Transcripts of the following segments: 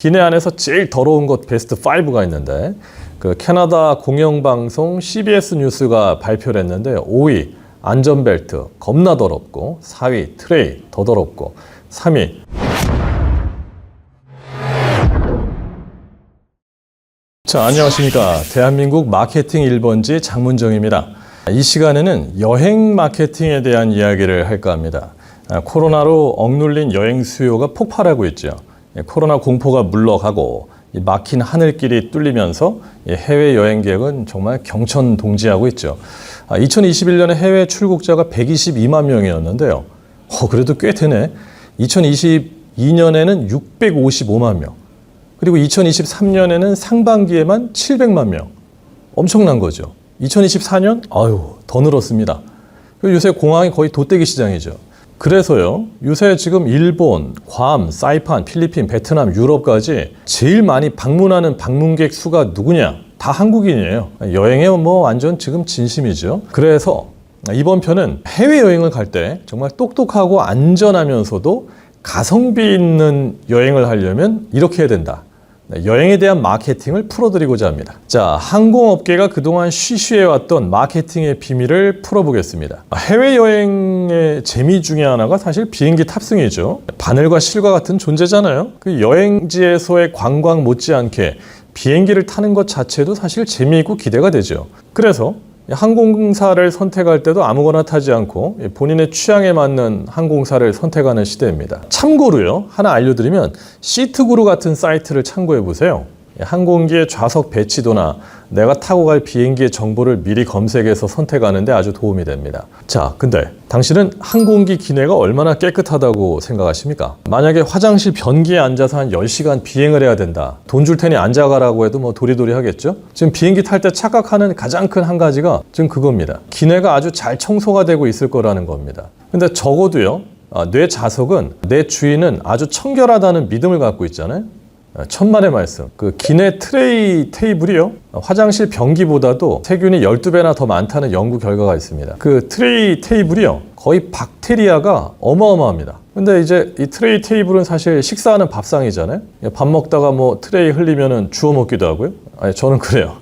기내 안에서 제일 더러운 것 베스트 5가 있는데 그 캐나다 공영방송 CBS 뉴스가 발표를 했는데 5위 안전벨트 겁나 더럽고 4위 트레이 더 더럽고 3위 자, 안녕하십니까. 대한민국 마케팅 1번지 장문정입니다. 이 시간에는 여행 마케팅에 대한 이야기를 할까 합니다. 코로나로 억눌린 여행 수요가 폭발하고 있죠. 코로나 공포가 물러가고 막힌 하늘길이 뚫리면서 해외 여행 계획은 정말 경천동지하고 있죠. 2021년에 해외 출국자가 122만 명이었는데요. 그래도 꽤 되네. 2022년에는 655만 명. 그리고 2023년에는 상반기에만 700만 명. 엄청난 거죠. 2024년? 더 늘었습니다. 요새 공항이 거의 돗대기 시장이죠. 그래서요, 요새 지금 일본, 괌, 사이판, 필리핀, 베트남, 유럽까지 제일 많이 방문하는 방문객 수가 누구냐? 다 한국인이에요. 여행에 완전 지금 진심이죠. 그래서 이번 편은 해외여행을 갈 때 정말 똑똑하고 안전하면서도 가성비 있는 여행을 하려면 이렇게 해야 된다. 여행에 대한 마케팅을 풀어드리고자 합니다. 자, 항공업계가 그동안 쉬쉬해왔던 마케팅의 비밀을 풀어보겠습니다. 해외여행의 재미 중에 하나가 사실 비행기 탑승이죠. 바늘과 실과 같은 존재잖아요. 그 여행지에서의 관광 못지않게 비행기를 타는 것 자체도 사실 재미있고 기대가 되죠. 그래서 항공사를 선택할 때도 아무거나 타지 않고 본인의 취향에 맞는 항공사를 선택하는 시대입니다. 참고로요, 하나 알려드리면 시트구루 같은 사이트를 참고해 보세요. 항공기의 좌석 배치도나 내가 타고 갈 비행기의 정보를 미리 검색해서 선택하는 데 아주 도움이 됩니다. 자, 근데 당신은 항공기 기내가 얼마나 깨끗하다고 생각하십니까? 만약에 화장실 변기에 앉아서 한 10시간 비행을 해야 된다. 돈 줄 테니 앉아가라고 해도 도리도리 하겠죠? 지금 비행기 탈 때 착각하는 가장 큰 한 가지가 지금 그겁니다. 기내가 아주 잘 청소가 되고 있을 거라는 겁니다. 근데 적어도요, 내 좌석은, 내 주인은 아주 청결하다는 믿음을 갖고 있잖아요. 천만의 말씀. 그 기내 트레이 테이블이요, 화장실 변기보다도 세균이 12배나 더 많다는 연구 결과가 있습니다. 그 트레이 테이블이요, 거의 박테리아가 어마어마합니다. 근데 이제 이 트레이 테이블은 사실 식사하는 밥상이잖아요. 밥 먹다가 트레이 흘리면은 주워 먹기도 하고요. 저는 그래요.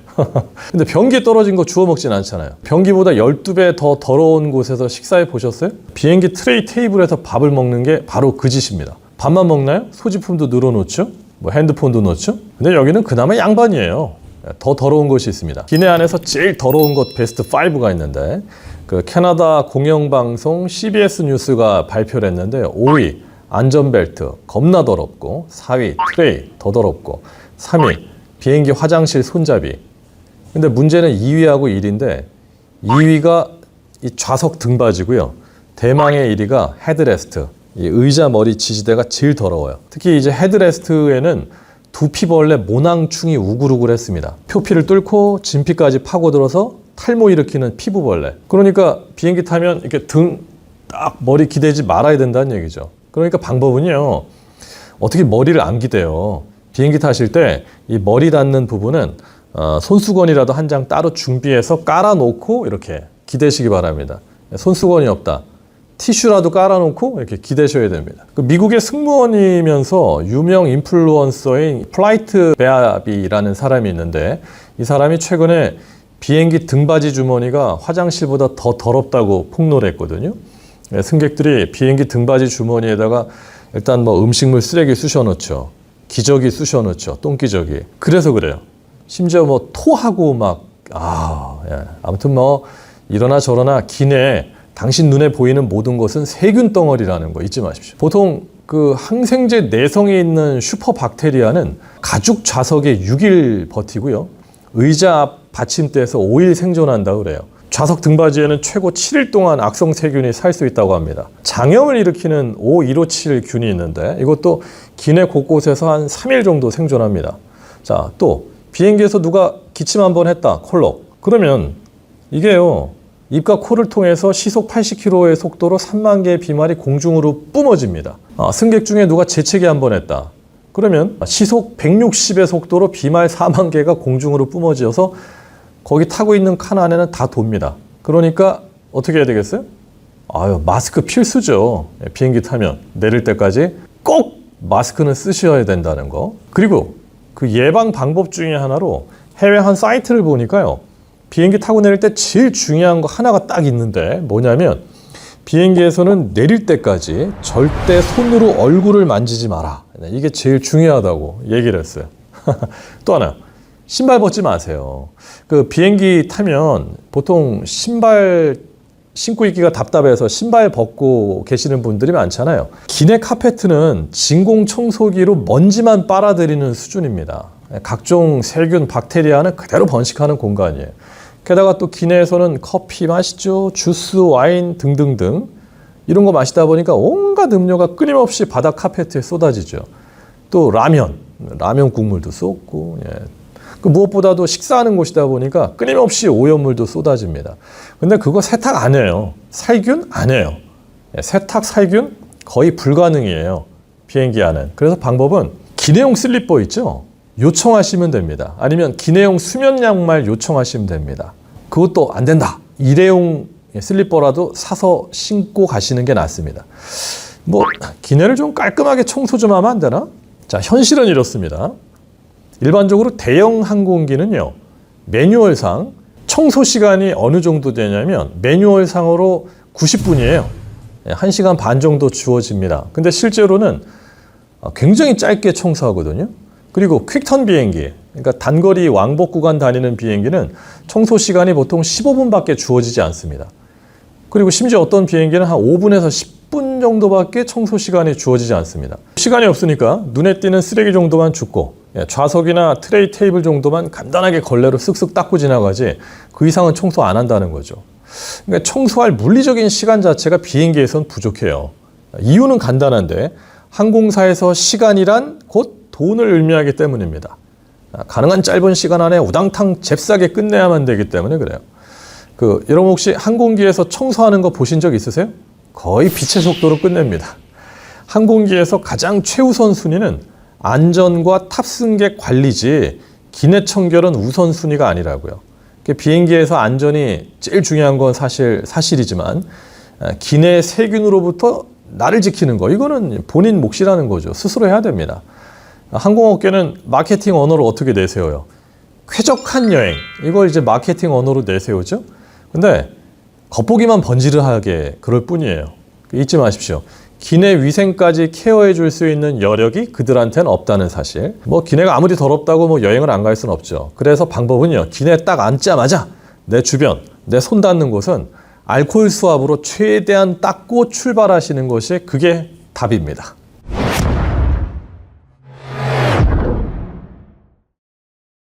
근데 변기에 떨어진 거 주워 먹진 않잖아요. 변기보다 12배 더 더러운 곳에서 식사해 보셨어요? 비행기 트레이 테이블에서 밥을 먹는 게 바로 그 짓입니다. 밥만 먹나요? 소지품도 늘어놓죠? 핸드폰도 넣죠? 근데 여기는 그나마 양반이에요. 더 더러운 것이 있습니다. 기내 안에서 제일 더러운 것 베스트 5가 있는데 그 캐나다 공영방송 CBS 뉴스가 발표를 했는데 5위 안전벨트 겁나 더럽고 4위 트레이 더 더럽고 3위 비행기 화장실 손잡이. 근데 문제는 2위하고 1위인데 2위가 이 좌석 등받이고요. 대망의 1위가 헤드레스트. 이 의자 머리 지지대가 제일 더러워요. 특히 이제 헤드레스트에는 두피벌레 모낭충이 우글우글했습니다. 표피를 뚫고 진피까지 파고들어서 탈모 일으키는 피부벌레. 그러니까 비행기 타면 이렇게 등 딱 머리 기대지 말아야 된다는 얘기죠. 그러니까 방법은요, 어떻게 머리를 안 기대요. 비행기 타실 때 이 머리 닿는 부분은 손수건이라도 한 장 따로 준비해서 깔아놓고 이렇게 기대시기 바랍니다. 손수건이 없다. 티슈라도 깔아놓고 이렇게 기대셔야 됩니다. 그 미국의 승무원이면서 유명 인플루언서인 플라이트 베아비라는 사람이 있는데 이 사람이 최근에 비행기 등받이 주머니가 화장실보다 더 더럽다고 폭로를 했거든요. 승객들이 비행기 등받이 주머니에다가 일단 음식물 쓰레기 쑤셔넣죠. 기저귀 쑤셔넣죠. 똥기저귀. 그래서 그래요. 심지어 토하고 아무튼 이러나 저러나 기내에 당신 눈에 보이는 모든 것은 세균 덩어리라는 거 잊지 마십시오. 보통 그 항생제 내성에 있는 슈퍼박테리아는 가죽 좌석에 6일 버티고요. 의자 앞 받침대에서 5일 생존한다고 그래요. 좌석 등받이에는 최고 7일 동안 악성 세균이 살 수 있다고 합니다. 장염을 일으키는 O157균이 있는데 이것도 기내 곳곳에서 한 3일 정도 생존합니다. 자, 또 비행기에서 누가 기침 한번 했다, 콜록. 그러면 이게요, 입과 코를 통해서 시속 80km의 속도로 3만 개의 비말이 공중으로 뿜어집니다. 승객 중에 누가 재채기 한번 했다. 그러면 시속 160의 속도로 비말 4만 개가 공중으로 뿜어져서 거기 타고 있는 칸 안에는 다 돕니다. 그러니까 어떻게 해야 되겠어요? 마스크 필수죠. 비행기 타면 내릴 때까지 꼭 마스크는 쓰셔야 된다는 거. 그리고 그 예방 방법 중에 하나로 해외 한 사이트를 보니까요. 비행기 타고 내릴 때 제일 중요한 거 하나가 딱 있는데 뭐냐면 비행기에서는 내릴 때까지 절대 손으로 얼굴을 만지지 마라. 이게 제일 중요하다고 얘기를 했어요. 또 하나, 신발 벗지 마세요. 그 비행기 타면 보통 신발 신고 있기가 답답해서 신발 벗고 계시는 분들이 많잖아요. 기내 카페트는 진공 청소기로 먼지만 빨아들이는 수준입니다. 각종 세균, 박테리아는 그대로 번식하는 공간이에요. 게다가 또 기내에서는 커피 마시죠, 주스, 와인 등등등 이런 거 마시다 보니까 온갖 음료가 끊임없이 바닥 카페트에 쏟아지죠. 또 라면 국물도 쏟고, 그 무엇보다도 식사하는 곳이다 보니까 끊임없이 오염물도 쏟아집니다. 근데 그거 세탁 안 해요. 살균 안 해요. 세탁, 살균 거의 불가능이에요. 비행기 안은. 그래서 방법은 기내용 슬리퍼 있죠? 요청하시면 됩니다. 아니면 기내용 수면 양말 요청하시면 됩니다. 그것도 안 된다. 일회용 슬리퍼라도 사서 신고 가시는 게 낫습니다. 뭐 기내를 좀 깔끔하게 청소 좀 하면 안 되나? 자, 현실은 이렇습니다. 일반적으로 대형 항공기는요, 매뉴얼상 청소 시간이 어느 정도 되냐면 매뉴얼상으로 90분이에요. 1시간 반 정도 주어집니다. 근데 실제로는 굉장히 짧게 청소하거든요. 그리고 퀵턴 비행기, 그러니까 단거리 왕복 구간 다니는 비행기는 청소 시간이 보통 15분밖에 주어지지 않습니다. 그리고 심지어 어떤 비행기는 한 5분에서 10분 정도밖에 청소 시간이 주어지지 않습니다. 시간이 없으니까 눈에 띄는 쓰레기 정도만 줍고 좌석이나 트레이 테이블 정도만 간단하게 걸레로 쓱쓱 닦고 지나가지 그 이상은 청소 안 한다는 거죠. 그러니까 청소할 물리적인 시간 자체가 비행기에선 부족해요. 이유는 간단한데 항공사에서 시간이란 곧 돈을 의미하기 때문입니다. 가능한 짧은 시간 안에 우당탕 잽싸게 끝내야만 되기 때문에 그래요. 여러분 혹시 항공기에서 청소하는 거 보신 적 있으세요? 거의 빛의 속도로 끝냅니다. 항공기에서 가장 최우선 순위는 안전과 탑승객 관리지 기내 청결은 우선순위가 아니라고요. 비행기에서 안전이 제일 중요한 건 사실이지만 기내 세균으로부터 나를 지키는 거, 이거는 본인 몫이라는 거죠. 스스로 해야 됩니다. 항공업계는 마케팅 언어로 어떻게 내세워요? 쾌적한 여행, 이걸 이제 마케팅 언어로 내세우죠. 근데 겉보기만 번지르하게 그럴 뿐이에요. 잊지 마십시오. 기내 위생까지 케어해 줄 수 있는 여력이 그들한테는 없다는 사실. 기내가 아무리 더럽다고 여행을 안 갈 수는 없죠. 그래서 방법은요, 기내 딱 앉자마자 내 주변, 내 손 닿는 곳은 알코올 수압으로 최대한 닦고 출발하시는 것이 그게 답입니다.